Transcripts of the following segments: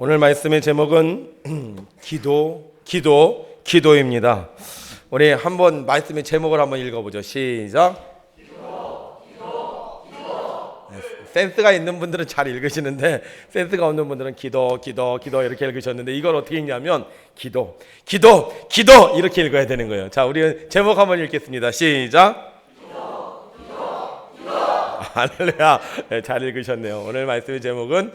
오늘 말씀의 제목은 기도입니다. 우리 한번 말씀의 제목을 한번 읽어보죠. 시작. 센스가 있는 분들은 잘 읽으시는데 센스가 없는 분들은 기도 이렇게 읽으셨는데 이걸 어떻게 읽냐면 기도 이렇게 읽어야 되는 거예요. 자, 우리 제목 한번 읽겠습니다. 시작. 할렐루야. 네, 잘 읽으셨네요. 오늘 말씀의 제목은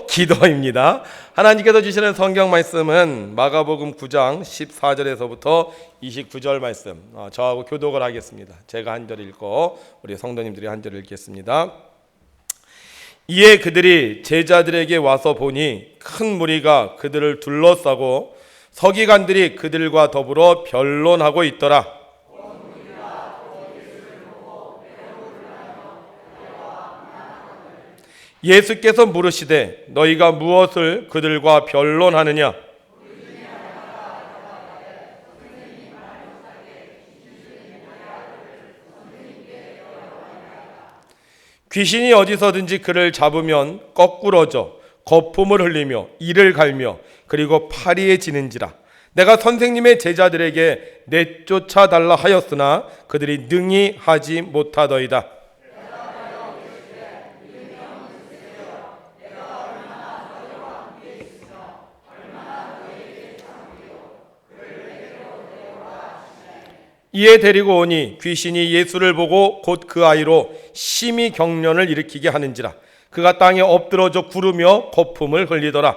기도입니다. 하나님께서 주시는 성경 말씀은 마가복음 9장 14절에서부터 29절 말씀, 저하고 교독을 하겠습니다. 제가 한 절 읽고 우리 성도님들이 한 절 읽겠습니다. 이에 그들이 제자들에게 와서 보니 큰 무리가 그들을 둘러싸고 서기관들이 그들과 더불어 변론하고 있더라. 예수께서 물으시되 너희가 무엇을 그들과 변론하느냐? 귀신이 어디서든지 그를 잡으면 거꾸러져 거품을 흘리며 이를 갈며 그리고 파리에 지는지라. 내가 선생님의 제자들에게 내쫓아 달라 하였으나 그들이 능히 하지 못하더이다. 이에 데리고 오니 귀신이 예수를 보고 곧 그 아이로 심히 경련을 일으키게 하는지라. 그가 땅에 엎드러져 구르며 거품을 흘리더라.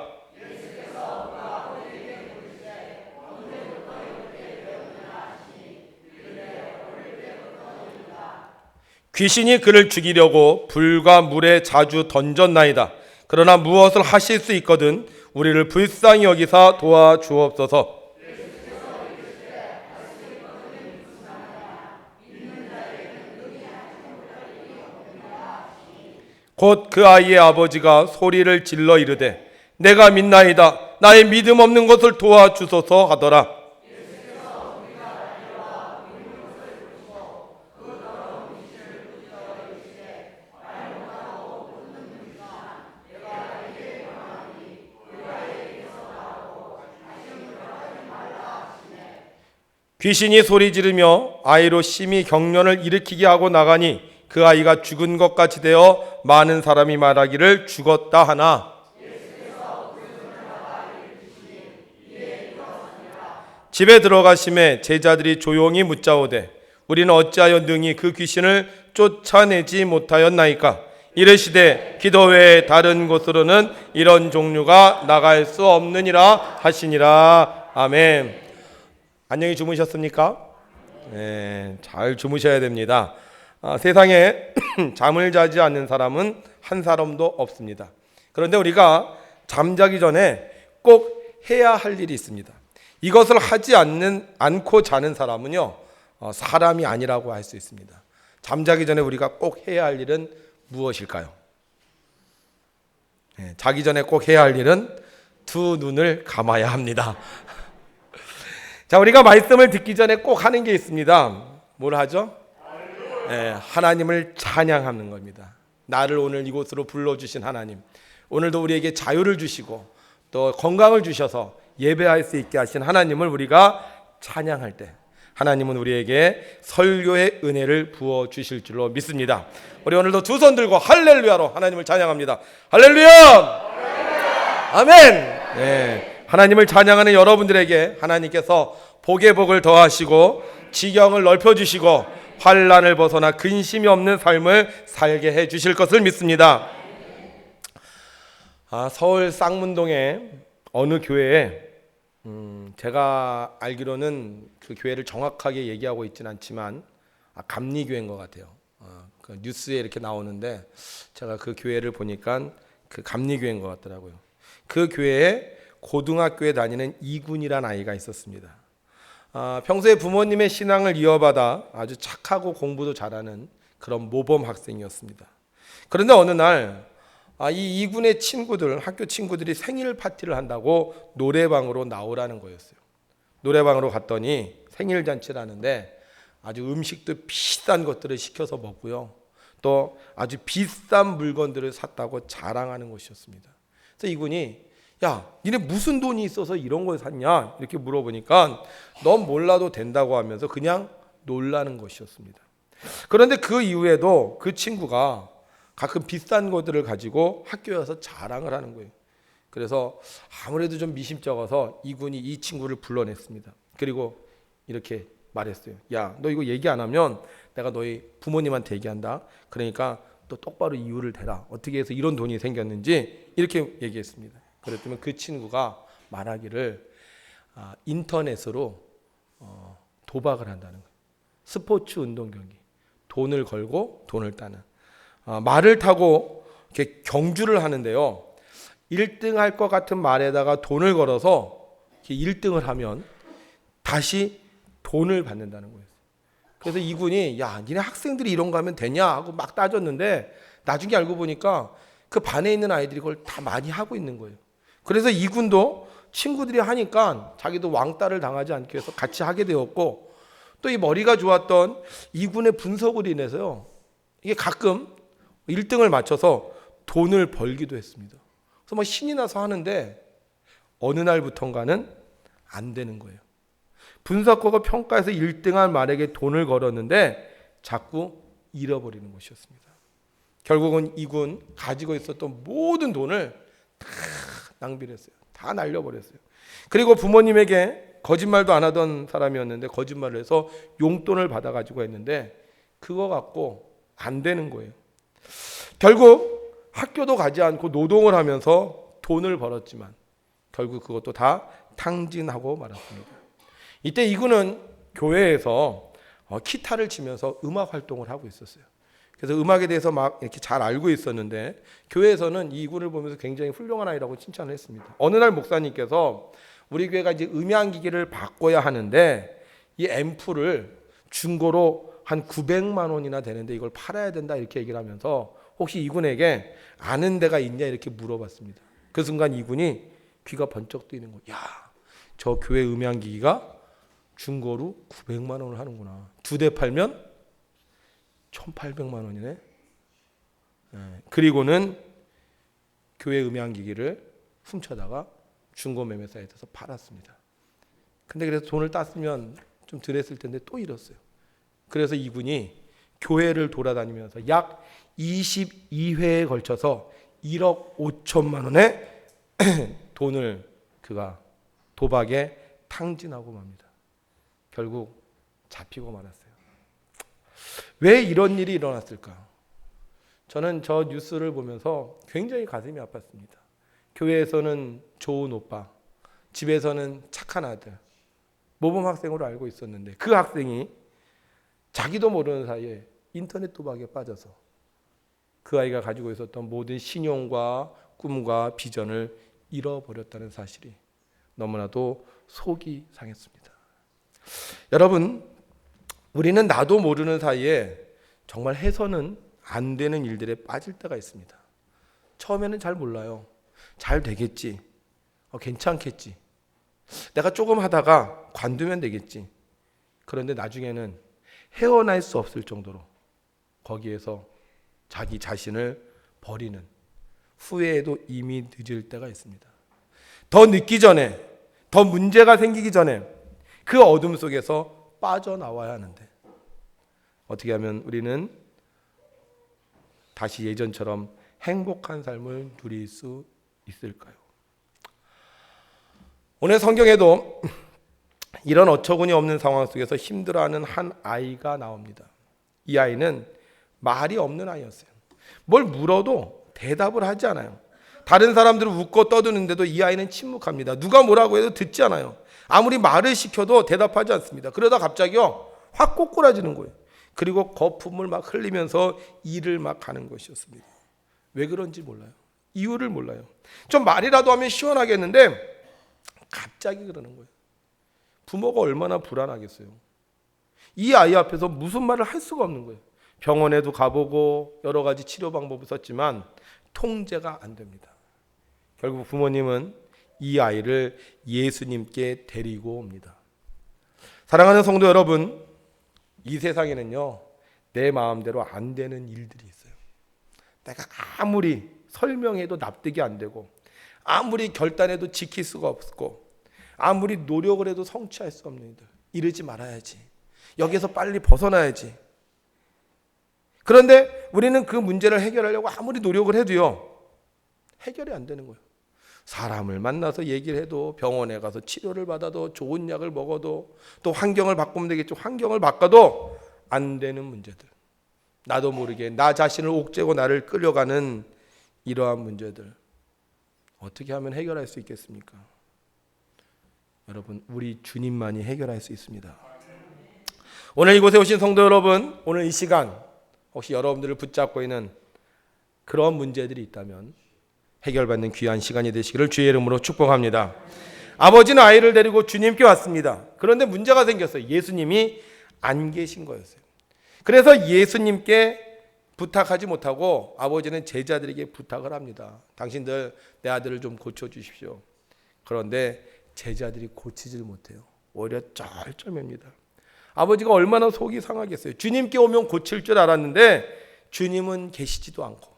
귀신이 그를 죽이려고 불과 물에 자주 던졌나이다. 그러나 무엇을 하실 수 있거든 우리를 불쌍히 여기사 도와주옵소서. 곧 그 아이의 아버지가 소리를 질러 이르되 내가 믿나이다. 나의 믿음 없는 것을 도와주소서 하더라. 귀신이 소리 지르며 아이로 심히 경련을 일으키게 하고 나가니 그 아이가 죽은 것 같이 되어 많은 사람이 말하기를 죽었다 하나. 집에 들어가심에 제자들이 조용히 묻자오되 우리는 어찌하여 능히 그 귀신을 쫓아내지 못하였나이까? 이르시되 기도 외에 다른 곳으로는 이런 종류가 나갈 수 없느니라 하시니라. 아멘. 안녕히 주무셨습니까? 네, 잘 주무셔야 됩니다. 세상에 잠을 자지 않는 사람은 한 사람도 없습니다. 그런데 우리가 잠자기 전에 꼭 해야 할 일이 있습니다. 이것을 하지 않고 자는 사람은요, 사람이 아니라고 할 수 있습니다. 잠자기 전에 우리가 꼭 해야 할 일은 무엇일까요? 자기 전에 꼭 해야 할 일은 두 눈을 감아야 합니다. 자, 우리가 말씀을 듣기 전에 꼭 하는 게 있습니다. 뭘 하죠? 하나님을 찬양하는 겁니다. 나를 오늘 이곳으로 불러주신 하나님, 오늘도 우리에게 자유를 주시고 또 건강을 주셔서 예배할 수 있게 하신 하나님을 우리가 찬양할 때 하나님은 우리에게 설교의 은혜를 부어주실 줄로 믿습니다. 우리 오늘도 두 손 들고 할렐루야로 하나님을 찬양합니다. 할렐루야! 아멘! 하나님을 찬양하는 여러분들에게 하나님께서 복의 복을 더하시고 지경을 넓혀주시고 환난을 벗어나 근심이 없는 삶을 살게 해주실 것을 믿습니다. 서울 쌍문동에 어느 교회에 제가 알기로는 그 교회를 정확하게 얘기하고 있지는 않지만 감리교회인 것 같아요. 그 뉴스에 이렇게 나오는데 제가 그 교회를 보니까 그 감리교회인 것 같더라고요. 그 교회에 고등학교에 다니는 이군이라는 아이가 있었습니다. 평소에 부모님의 신앙을 이어받아 아주 착하고 공부도 잘하는 그런 모범 학생이었습니다. 그런데 어느 날 이 이군의 친구들, 학교 친구들이 생일 파티를 한다고 노래방으로 나오라는 거였어요. 노래방으로 갔더니 생일 잔치를 하는데 아주 음식도 비싼 것들을 시켜서 먹고요. 또 아주 비싼 물건들을 샀다고 자랑하는 것이었습니다. 그래서 이군이 야, 니네 무슨 돈이 있어서 이런 걸 샀냐? 이렇게 물어보니까 넌 몰라도 된다고 하면서 그냥 놀라는 것이었습니다. 그런데 그 이후에도 그 친구가 가끔 비싼 것들을 가지고 학교에 와서 자랑을 하는 거예요. 그래서 아무래도 좀 미심쩍어서 이군이 이 친구를 불러냈습니다. 그리고 이렇게 말했어요. 야, 너 이거 얘기 안 하면 내가 너희 부모님한테 얘기한다. 그러니까 또 똑바로 이유를 대라. 어떻게 해서 이런 돈이 생겼는지 이렇게 얘기했습니다. 그랬더니 그 친구가 말하기를 인터넷으로 도박을 한다는 거예요. 스포츠 운동 경기. 돈을 걸고 돈을 따는. 말을 타고 이렇게 경주를 하는데요. 1등 할 것 같은 말에다가 돈을 걸어서 1등을 하면 다시 돈을 받는다는 거예요. 그래서 이군이 야, 니네 학생들이 이런 거 하면 되냐 하고 막 따졌는데 나중에 알고 보니까 그 반에 있는 아이들이 그걸 다 많이 하고 있는 거예요. 그래서 이군도 친구들이 하니까 자기도 왕따를 당하지 않기 위해서 같이 하게 되었고, 또 이 머리가 좋았던 이군의 분석으로 인해서요, 이게 가끔 1등을 맞춰서 돈을 벌기도 했습니다. 그래서 막 신이 나서 하는데 어느 날부턴가는 안 되는 거예요. 분석하고 평가해서 1등한 말에게 돈을 걸었는데 자꾸 잃어버리는 것이었습니다. 결국은 이군 가지고 있었던 모든 돈을 다 낭비를 했어요. 다 날려버렸어요. 그리고 부모님에게 거짓말도 안 하던 사람이었는데 거짓말을 해서 용돈을 받아가지고 했는데 그거 갖고 안 되는 거예요. 결국 학교도 가지 않고 노동을 하면서 돈을 벌었지만 결국 그것도 다 탕진하고 말았습니다. 이때 이군은 교회에서 기타를 치면서 음악 활동을 하고 있었어요. 그래서 음악에 대해서 막 이렇게 잘 알고 있었는데 교회에서는 이 이군을 보면서 굉장히 훌륭한 아이라고 칭찬을 했습니다. 어느 날 목사님께서 우리 교회가 이제 음향기기를 바꿔야 하는데 이 앰프를 중고로 한 900만 원이나 되는데 이걸 팔아야 된다 이렇게 얘기를 하면서 혹시 이군에게 아는 데가 있냐 이렇게 물어봤습니다. 그 순간 이군이 귀가 번쩍 뜨이는 거예요. 야, 저 교회 음향기기가 중고로 900만 원을 하는구나. 2대 팔면 1,800만 원이네. 그리고는 교회 음향기기를 훔쳐다가 중고 매매 사이트에서 팔았습니다. 근데 그래서 돈을 땄으면 좀 덜 했을 텐데 또 잃었어요. 그래서 이군이 교회를 돌아다니면서 약 22회에 걸쳐서 1억 5천만 원의 돈을 그가 도박에 탕진하고 맙니다. 결국 잡히고 말았어요. 왜 이런 일이 일어났을까? 저는 저 뉴스를 보면서 굉장히 가슴이 아팠습니다. 교회에서는 좋은 오빠, 집에서는 착한 아들, 모범 학생으로 알고 있었는데 그 학생이 자기도 모르는 사이에 인터넷 도박에 빠져서 그 아이가 가지고 있었던 모든 신용과 꿈과 비전을 잃어버렸다는 사실이 너무나도 속이 상했습니다. 여러분, 우리는 나도 모르는 사이에 정말 해서는 안 되는 일들에 빠질 때가 있습니다. 처음에는 잘 몰라요. 잘 되겠지. 괜찮겠지. 내가 조금 하다가 관두면 되겠지. 그런데 나중에는 헤어날 수 없을 정도로 거기에서 자기 자신을 버리는, 후회에도 이미 늦을 때가 있습니다. 더 늦기 전에, 더 문제가 생기기 전에 그 어둠 속에서 빠져나와야 하는데 어떻게 하면 우리는 다시 예전처럼 행복한 삶을 누릴 수 있을까요? 오늘 성경에도 이런 어처구니 없는 상황 속에서 힘들어하는 한 아이가 나옵니다. 이 아이는 말이 없는 아이였어요. 뭘 물어도 대답을 하지 않아요. 다른 사람들은 웃고 떠드는데도 이 아이는 침묵합니다. 누가 뭐라고 해도 듣지 않아요. 아무리 말을 시켜도 대답하지 않습니다. 그러다 갑자기요, 확 꼬꾸라지는 거예요. 그리고 거품을 막 흘리면서 일을 막 하는 것이었습니다. 왜 그런지 몰라요. 이유를 몰라요. 좀 말이라도 하면 시원하겠는데 갑자기 그러는 거예요. 부모가 얼마나 불안하겠어요. 이 아이 앞에서 무슨 말을 할 수가 없는 거예요. 병원에도 가보고 여러 가지 치료 방법을 썼지만 통제가 안 됩니다. 결국 부모님은 이 아이를 예수님께 데리고 옵니다. 사랑하는 성도 여러분, 이 세상에는요, 내 마음대로 안 되는 일들이 있어요. 내가 아무리 설명해도 납득이 안 되고, 아무리 결단해도 지킬 수가 없고 아무리 노력을 해도 성취할 수 없는 일들. 이러지 말아야지. 여기서 빨리 벗어나야지. 그런데 우리는 그 문제를 해결하려고 아무리 노력을 해도요, 해결이 안 되는 거예요. 사람을 만나서 얘기를 해도, 병원에 가서 치료를 받아도, 좋은 약을 먹어도, 또 환경을 바꾸면 되겠죠. 환경을 바꿔도 안 되는 문제들. 나도 모르게 나 자신을 옥죄고 나를 끌려가는 이러한 문제들. 어떻게 하면 해결할 수 있겠습니까? 여러분, 우리 주님만이 해결할 수 있습니다. 오늘 이곳에 오신 성도 여러분, 오늘 이 시간 혹시 여러분들을 붙잡고 있는 그런 문제들이 있다면 해결받는 귀한 시간이 되시기를 주의 이름으로 축복합니다. 아버지는 아이를 데리고 주님께 왔습니다. 그런데 문제가 생겼어요. 예수님이 안 계신 거였어요. 그래서 예수님께 부탁하지 못하고 아버지는 제자들에게 부탁을 합니다. 당신들 내 아들을 좀 고쳐주십시오. 그런데 제자들이 고치질 못해요. 오히려 쩔쩔맵니다. 아버지가 얼마나 속이 상하겠어요. 주님께 오면 고칠 줄 알았는데 주님은 계시지도 않고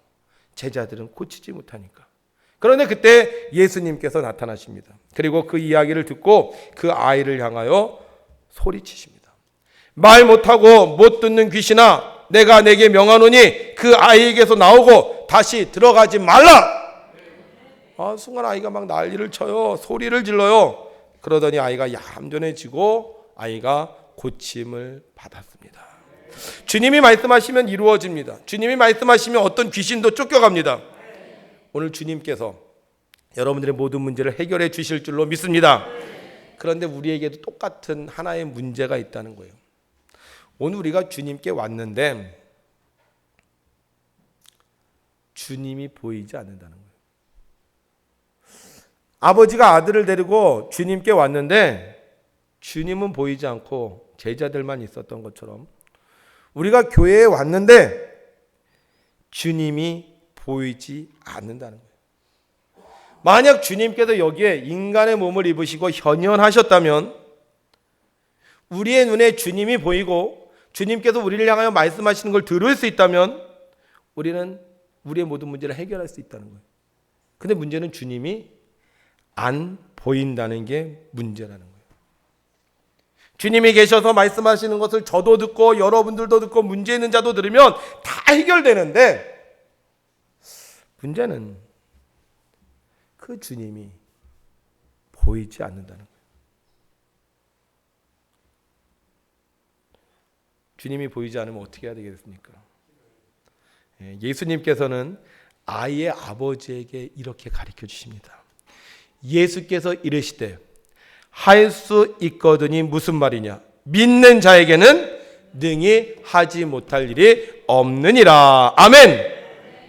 제자들은 고치지 못하니까. 그런데 그때 예수님께서 나타나십니다. 그리고 그 이야기를 듣고 그 아이를 향하여 소리치십니다. 말 못하고 못 듣는 귀신아, 내가 내게 명하노니 그 아이에게서 나오고 다시 들어가지 말라. 순간 아이가 막 난리를 쳐요. 소리를 질러요. 그러더니 아이가 얌전해지고 아이가 고침을 받았습니다. 주님이 말씀하시면 이루어집니다. 주님이 말씀하시면 어떤 귀신도 쫓겨갑니다. 오늘 주님께서 여러분들의 모든 문제를 해결해 주실 줄로 믿습니다. 그런데 우리에게도 똑같은 하나의 문제가 있다는 거예요. 오늘 우리가 주님께 왔는데 주님이 보이지 않는다는 거예요. 아버지가 아들을 데리고 주님께 왔는데 주님은 보이지 않고 제자들만 있었던 것처럼 우리가 교회에 왔는데 주님이 보이지 않는다는 거예요. 만약 주님께서 여기에 인간의 몸을 입으시고 현현하셨다면 우리의 눈에 주님이 보이고 주님께서 우리를 향하여 말씀하시는 걸 들을 수 있다면 우리는 우리의 모든 문제를 해결할 수 있다는 거예요. 근데 문제는 주님이 안 보인다는 게 문제라는 거예요. 주님이 계셔서 말씀하시는 것을 저도 듣고 여러분들도 듣고 문제 있는 자도 들으면 다 해결되는데 문제는 그 주님이 보이지 않는다는 거예요. 주님이 보이지 않으면 어떻게 해야 되겠습니까? 예수님께서는 아이의 아버지에게 이렇게 가르쳐 주십니다. 예수께서 이르시되 할 수 있거든이 무슨 말이냐? 믿는 자에게는 능히 하지 못할 일이 없느니라. 아멘.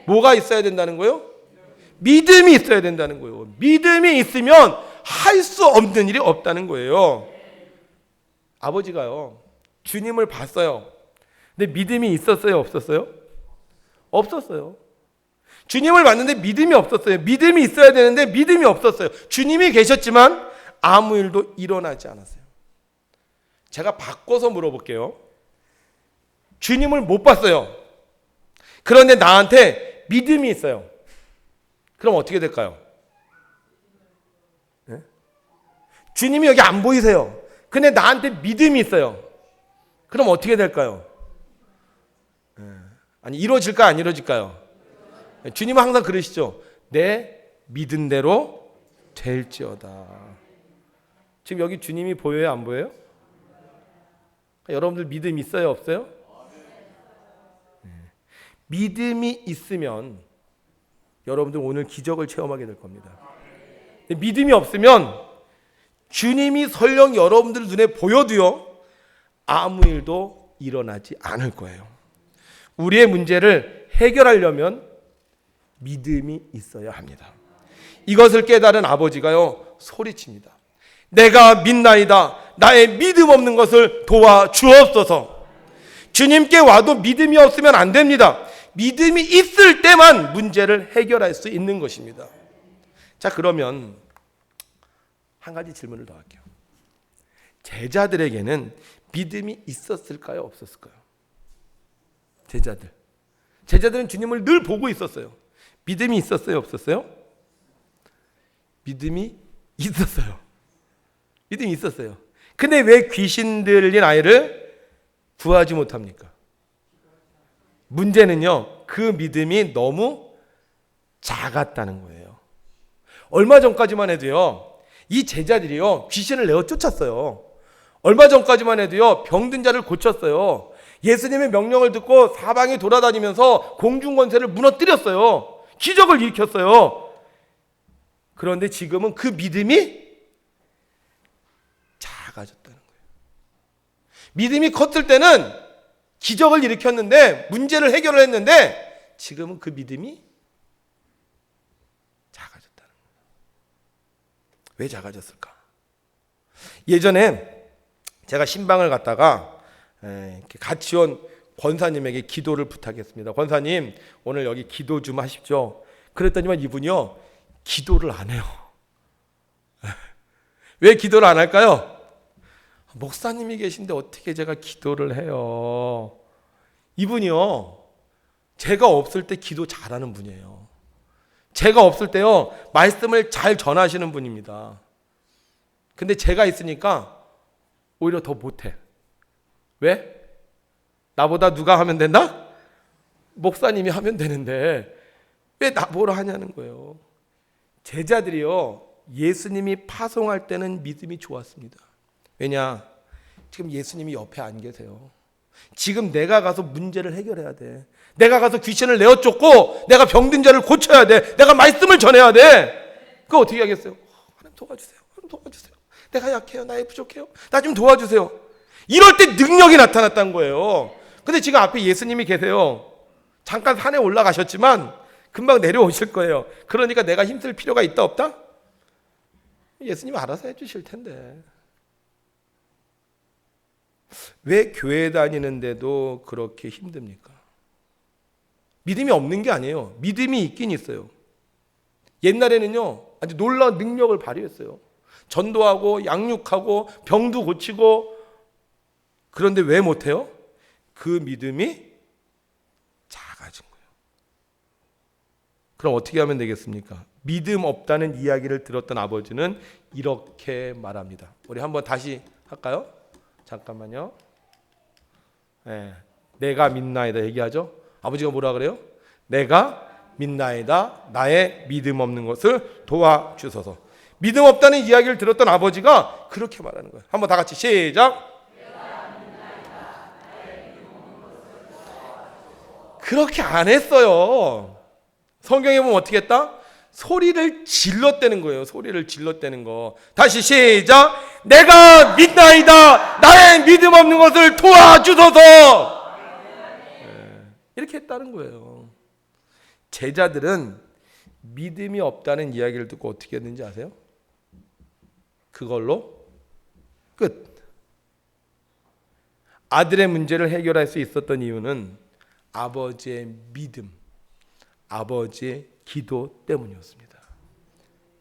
뭐가 있어야 된다는 거예요? 믿음이 있어야 된다는 거예요. 믿음이 있으면 할 수 없는 일이 없다는 거예요. 아버지가요, 주님을 봤어요. 근데 믿음이 있었어요? 없었어요? 없었어요. 주님을 봤는데 믿음이 없었어요. 믿음이 있어야 되는데 믿음이 없었어요. 주님이 계셨지만 아무 일도 일어나지 않았어요. 제가 바꿔서 물어볼게요. 주님을 못 봤어요. 그런데 나한테 믿음이 있어요. 그럼 어떻게 될까요? 네? 주님이 여기 안 보이세요. 근데 나한테 믿음이 있어요. 그럼 어떻게 될까요? 네. 아니, 이루어질까요? 안 이루어질까요? 네. 주님은 항상 그러시죠. 내 믿은 대로 될지어다. 지금 여기 주님이 보여요? 안 보여요? 여러분들 믿음 있어요? 없어요? 네. 믿음이 있으면 여러분들 오늘 기적을 체험하게 될 겁니다. 믿음이 없으면 주님이 설령 여러분들 눈에 보여도요, 아무 일도 일어나지 않을 거예요. 우리의 문제를 해결하려면 믿음이 있어야 합니다. 이것을 깨달은 아버지가요, 소리칩니다. 내가 믿나이다. 나의 믿음 없는 것을 도와주옵소서. 주님께 와도 믿음이 없으면 안 됩니다. 믿음이 있을 때만 문제를 해결할 수 있는 것입니다. 자, 그러면 한 가지 질문을 더 할게요. 제자들에게는 믿음이 있었을까요? 없었을까요? 제자들은 주님을 늘 보고 있었어요. 믿음이 있었어요? 없었어요? 믿음이 있었어요. 믿음이 있었어요. 근데 왜 귀신 들린 아이를 구하지 못합니까? 문제는요, 그 믿음이 너무 작았다는 거예요. 얼마 전까지만 해도요, 이 제자들이요, 귀신을 내어 쫓았어요. 얼마 전까지만 해도요, 병든 자를 고쳤어요. 예수님의 명령을 듣고 사방에 돌아다니면서 공중권세를 무너뜨렸어요. 기적을 일으켰어요. 그런데 지금은 그 믿음이 작아졌다는 거예요. 믿음이 컸을 때는 기적을 일으켰는데, 문제를 해결을 했는데, 지금은 그 믿음이 작아졌다는 거예요. 왜 작아졌을까? 예전에 제가 신방을 갔다가 같이 온 권사님에게 기도를 부탁했습니다. 권사님, 오늘 여기 기도 좀 하십시오. 그랬더니만 이분이요, 기도를 안 해요. 왜 기도를 안 할까요? 목사님이 계신데 어떻게 제가 기도를 해요? 이분이요, 제가 없을 때 기도 잘하는 분이에요. 제가 없을 때요, 말씀을 잘 전하시는 분입니다. 근데 제가 있으니까 오히려 더 못해. 왜? 나보다 누가 하면 된다? 목사님이 하면 되는데 왜 나보러 하냐는 거예요. 제자들이요, 예수님이 파송할 때는 믿음이 좋았습니다. 왜냐? 지금 예수님이 옆에 안 계세요. 지금 내가 가서 문제를 해결해야 돼. 내가 가서 귀신을 내어 쫓고 내가 병든 자를 고쳐야 돼. 내가 말씀을 전해야 돼. 그거 어떻게 하겠어요? 하나님 도와주세요. 하나님 도와주세요. 내가 약해요. 나의 부족해요. 나 좀 도와주세요. 이럴 때 능력이 나타났다는 거예요. 근데 지금 앞에 예수님이 계세요. 잠깐 산에 올라가셨지만 금방 내려오실 거예요. 그러니까 내가 힘쓸 필요가 있다 없다? 예수님 알아서 해주실 텐데. 왜 교회 다니는데도 그렇게 힘듭니까? 믿음이 없는 게 아니에요. 믿음이 있긴 있어요. 옛날에는요, 아주 놀라운 능력을 발휘했어요. 전도하고 양육하고 병도 고치고. 그런데 왜 못해요? 그 믿음이 작아진 거예요. 그럼 어떻게 하면 되겠습니까? 믿음 없다는 이야기를 들었던 아버지는 이렇게 말합니다. 우리 한번 다시 할까요? 잠깐만요. 네, 내가 믿나이다 얘기하죠. 아버지가 뭐라 그래요? 내가 믿나이다. 나의 믿음 없는 것을 도와주소서. 믿음 없다는 이야기를 들었던 아버지가 그렇게 말하는 거예요. 한번 다 같이 시작. 그렇게 안 했어요. 성경에 보면 어떻게 했다? 소리를 질렀다는 거예요. 소리를 질렀다는 거. 다시 시작. 내가 믿나이다. 나의 믿음 없는 것을 도와주소서. 이렇게 했다는 거예요. 제자들은 믿음이 없다는 이야기를 듣고 어떻게 했는지 아세요? 그걸로 끝. 아들의 문제를 해결할 수 있었던 이유는 아버지의 믿음, 아버지의 기도 때문이었습니다.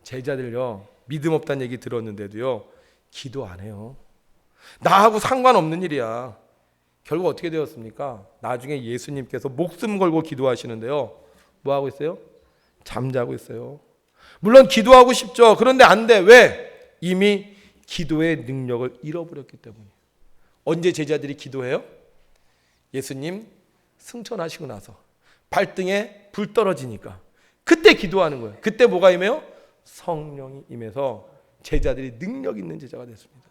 제자들요, 믿음 없다는 얘기 들었는데도요, 기도 안 해요. 나하고 상관없는 일이야. 결국 어떻게 되었습니까? 나중에 예수님께서 목숨 걸고 기도하시는데요, 뭐 하고 있어요? 잠자고 있어요. 물론 기도하고 싶죠. 그런데 안 돼. 왜? 이미 기도의 능력을 잃어버렸기 때문이에요. 언제 제자들이 기도해요? 예수님 승천하시고 나서 발등에 불 떨어지니까 그때 기도하는 거예요. 그때 뭐가 임해요? 성령이 임해서 제자들이 능력 있는 제자가 됐습니다.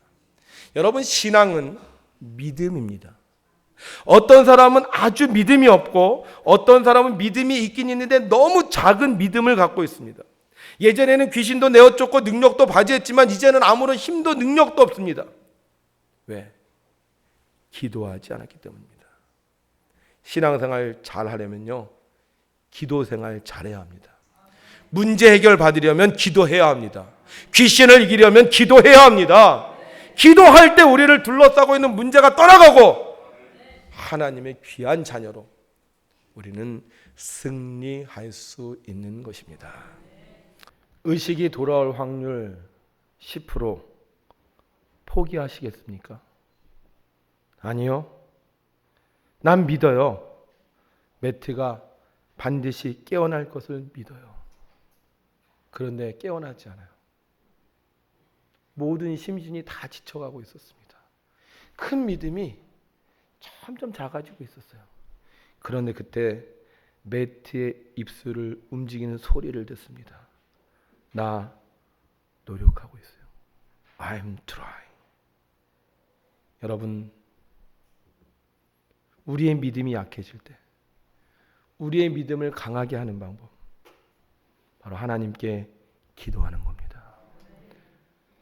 여러분, 신앙은 믿음입니다. 어떤 사람은 아주 믿음이 없고 어떤 사람은 믿음이 있긴 있는데 너무 작은 믿음을 갖고 있습니다. 예전에는 귀신도 내어 쫓고 능력도 발휘했지만 이제는 아무런 힘도 능력도 없습니다. 왜? 기도하지 않았기 때문입니다. 신앙생활 잘 하려면요, 기도생활 잘해야 합니다. 문제 해결 받으려면 기도해야 합니다. 귀신을 이기려면 기도해야 합니다. 기도할 때 우리를 둘러싸고 있는 문제가 떠나가고 하나님의 귀한 자녀로 우리는 승리할 수 있는 것입니다. 의식이 돌아올 확률 10%. 포기하시겠습니까? 아니요. 난 믿어요. 매트가 반드시 깨어날 것을 믿어요. 그런데 깨어나지 않아요. 모든 심신이 다 지쳐가고 있었습니다. 큰 믿음이 점점 작아지고 있었어요. 그런데 그때 매트의 입술을 움직이는 소리를 듣습니다. 나 노력하고 있어요. I'm trying. 여러분, 우리의 믿음이 약해질 때 우리의 믿음을 강하게 하는 방법, 바로 하나님께 기도하는 겁니다.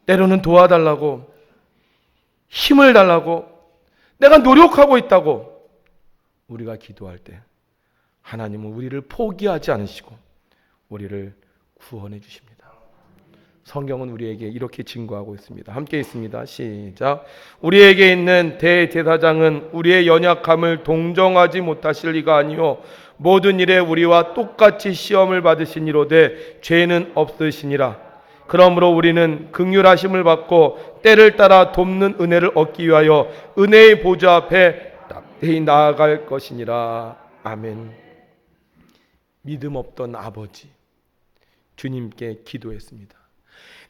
때로는 도와달라고, 힘을 달라고, 내가 노력하고 있다고 우리가 기도할 때 하나님은 우리를 포기하지 않으시고 우리를 구원해 주십니다. 성경은 우리에게 이렇게 증거하고 있습니다. 함께 있습니다. 시작. 우리에게 있는 대제사장은 우리의 연약함을 동정하지 못하실 리가 아니요 모든 일에 우리와 똑같이 시험을 받으시니로되 죄는 없으시니라. 그러므로 우리는 긍휼하심을 받고 때를 따라 돕는 은혜를 얻기 위하여 은혜의 보좌 앞에 담대히 나아갈 것이니라. 아멘. 믿음 없던 아버지 주님께 기도했습니다.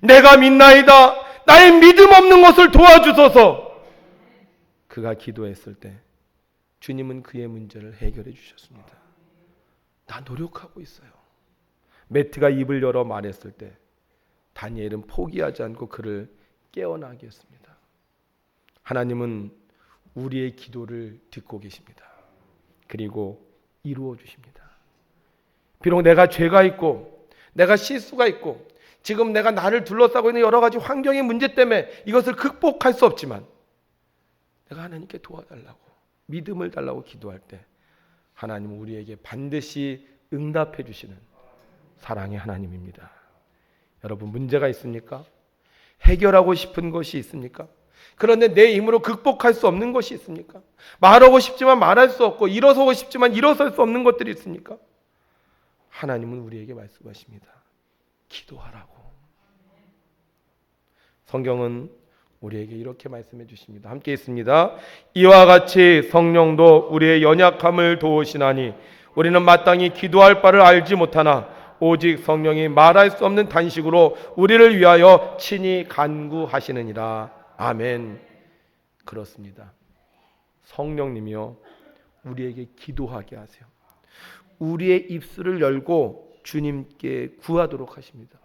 내가 믿나이다. 나의 믿음 없는 것을 도와주소서. 그가 기도했을 때 주님은 그의 문제를 해결해 주셨습니다. 나 노력하고 있어요. 매트가 입을 열어 말했을 때 다니엘은 포기하지 않고 그를 깨어나게 했습니다. 하나님은 우리의 기도를 듣고 계십니다. 그리고 이루어 주십니다. 비록 내가 죄가 있고 내가 실수가 있고 지금 내가 나를 둘러싸고 있는 여러 가지 환경의 문제 때문에 이것을 극복할 수 없지만 내가 하나님께 도와달라고, 믿음을 달라고 기도할 때 하나님은 우리에게 반드시 응답해 주시는 사랑의 하나님입니다. 여러분, 문제가 있습니까? 해결하고 싶은 것이 있습니까? 그런데 내 힘으로 극복할 수 없는 것이 있습니까? 말하고 싶지만 말할 수 없고 일어서고 싶지만 일어설 수 없는 것들이 있습니까? 하나님은 우리에게 말씀하십니다. 기도하라고. 성경은 우리에게 이렇게 말씀해 주십니다. 함께 있습니다. 이와 같이 성령도 우리의 연약함을 도우시나니 우리는 마땅히 기도할 바를 알지 못하나 오직 성령이 말할 수 없는 단식으로 우리를 위하여 친히 간구하시느니라. 아멘. 그렇습니다. 성령님이요 우리에게 기도하게 하세요. 우리의 입술을 열고 주님께 구하도록 하십니다.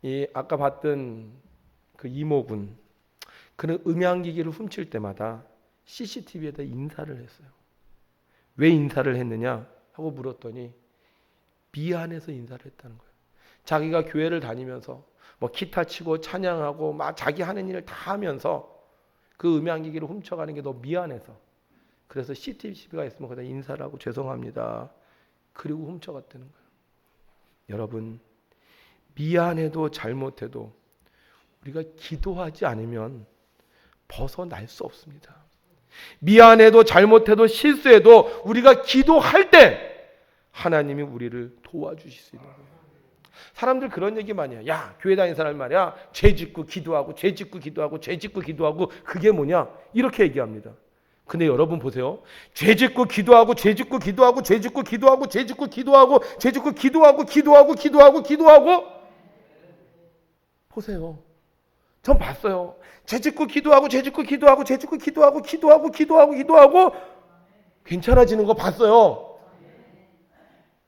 이 아까 봤던 그 이모군, 그는 음향기기를 훔칠 때마다 CCTV에다 인사를 했어요. 왜 인사를 했느냐 하고 물었더니 미안해서 인사를 했다는 거예요. 자기가 교회를 다니면서 뭐 기타 치고 찬양하고 막 자기 하는 일을 다 하면서 그 음향기기를 훔쳐가는 게 너무 미안해서, 그래서 CCTV가 있으면 거기다 인사를 하고 죄송합니다. 그리고 훔쳐갔다는 거예요. 여러분, 미안해도 잘못해도 우리가 기도하지 않으면 벗어날 수 없습니다. 미안해도 잘못해도 실수해도 우리가 기도할 때 하나님이 우리를 도와주실 수 있는 거예요. 사람들 그런 얘기 많이 해요. 야, 교회 다니는 사람 말이야, 죄 짓고 기도하고 죄 짓고 기도하고 죄 짓고 기도하고 그게 뭐냐 이렇게 얘기합니다. 근데 여러분 보세요. 죄 짓고 기도하고 죄 짓고 기도하고 죄 짓고 기도하고 죄 짓고 기도하고 죄 짓고 기도하고 보세요. 전 봤어요. 죄 짓고 기도하고 죄 짓고 기도하고 죄 짓고 기도하고 괜찮아지는 거 봤어요.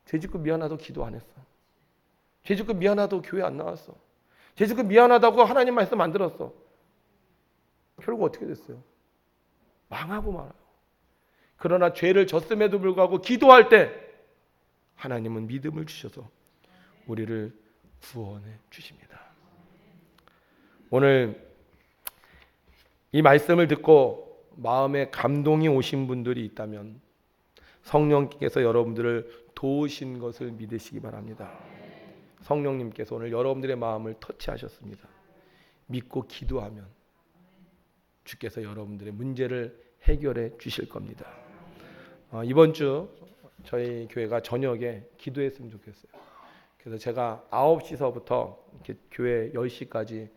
죄 짓고 미안하다고 기도 안 했어. 죄 짓고 미안하다고 교회 안 나왔어. 죄 짓고 미안하다고 하나님 말씀 안 들었어. 결국 어떻게 됐어요? 망하고 말아요. 그러나 죄를 졌음에도 불구하고 기도할 때 하나님은 믿음을 주셔서 우리를 구원해 주십니다. 오늘 이 말씀을 듣고 마음에 감동이 오신 분들이 있다면 성령께서 여러분들을 도우신 것을 믿으시기 바랍니다. 성령님께서 오늘 여러분들의 마음을 터치하셨습니다. 믿고 기도하면 주께서 여러분들의 문제를 해결해 주실 겁니다. 이번 주 저희 교회가 저녁에 기도했으면 좋겠어요. 그래서 제가 9시서부터 이렇게 교회 10시까지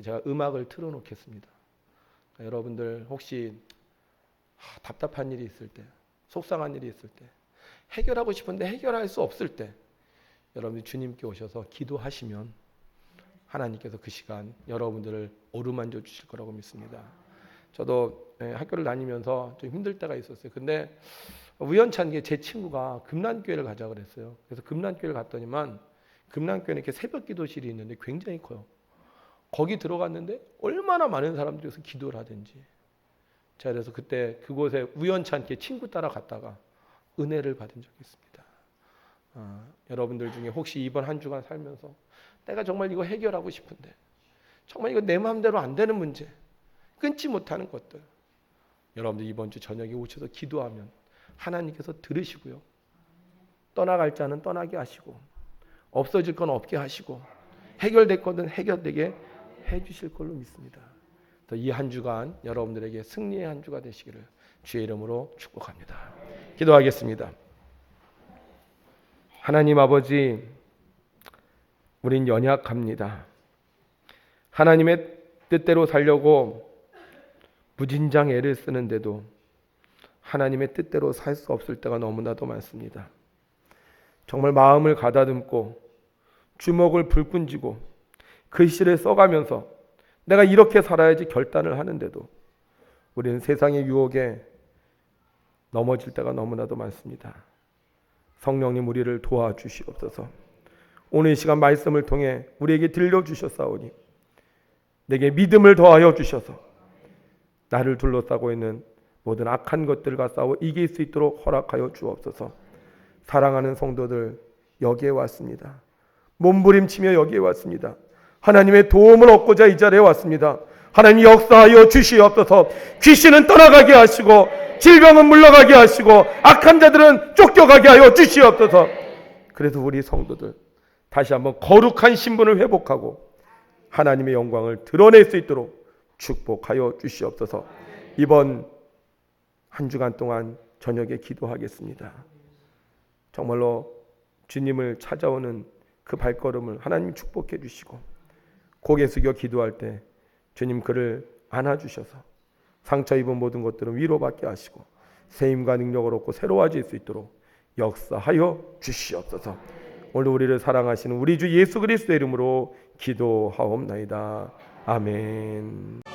제가 음악을 틀어놓겠습니다. 여러분들 혹시 답답한 일이 있을 때, 속상한 일이 있을 때, 해결하고 싶은데 해결할 수 없을 때 여러분들 주님께 오셔서 기도하시면 하나님께서 그 시간 여러분들을 어루만져 주실 거라고 믿습니다. 저도 학교를 다니면서 좀 힘들 때가 있었어요. 근데 우연찮게 제 친구가 금란교회를 가자 그랬어요. 그래서 금란교회를 갔더니만 금란교회는 이렇게 새벽 기도실이 있는데 굉장히 커요. 거기 들어갔는데 얼마나 많은 사람들이 기도를 하든지. 제가 그래서 그때 그곳에 우연찮게 친구 따라 갔다가 은혜를 받은 적이 있습니다. 여러분들 중에 혹시 이번 한 주간 살면서 내가 정말 이거 해결하고 싶은데 정말 이거 내 마음대로 안 되는 문제, 끊지 못하는 것들, 여러분들 이번 주 저녁에 오셔서 기도하면 하나님께서 들으시고요. 떠나갈 자는 떠나게 하시고 없어질 건 없게 하시고 해결될 것은 해결되게 해주실 걸로 믿습니다. 이 한 주간 여러분들에게 승리의 한 주가 되시기를 주의 이름으로 축복합니다. 기도하겠습니다. 하나님 아버지, 우린 연약합니다. 하나님의 뜻대로 살려고 무진장 애를 쓰는데도 하나님의 뜻대로 살 수 없을 때가 너무나도 많습니다. 정말 마음을 가다듬고 주먹을 불끈 쥐고 글씨를 써가면서 내가 이렇게 살아야지 결단을 하는데도 우리는 세상의 유혹에 넘어질 때가 너무나도 많습니다. 성령님, 우리를 도와주시옵소서. 오늘 이 시간 말씀을 통해 우리에게 들려주셨사오니 내게 믿음을 더하여 주셔서 나를 둘러싸고 있는 모든 악한 것들과 싸워 이길 수 있도록 허락하여 주옵소서. 사랑하는 성도들, 여기에 왔습니다. 몸부림치며 여기에 왔습니다. 하나님의 도움을 얻고자 이 자리에 왔습니다. 하나님 역사하여 주시옵소서. 귀신은 떠나가게 하시고 질병은 물러가게 하시고 악한 자들은 쫓겨가게 하여 주시옵소서. 그래서 우리 성도들 다시 한번 거룩한 신분을 회복하고 하나님의 영광을 드러낼 수 있도록 축복하여 주시옵소서. 이번 한 주간 동안 저녁에 기도하겠습니다. 정말로 주님을 찾아오는 그 발걸음을 하나님 축복해 주시고 고개 숙여 기도할 때 주님 그를 안아주셔서 상처 입은 모든 것들은 위로받게 하시고 새 힘과 능력을 얻고 새로워질 수 있도록 역사하여 주시옵소서. 오늘 우리를 사랑하시는 우리 주 예수 그리스도의 이름으로 기도하옵나이다. 아멘.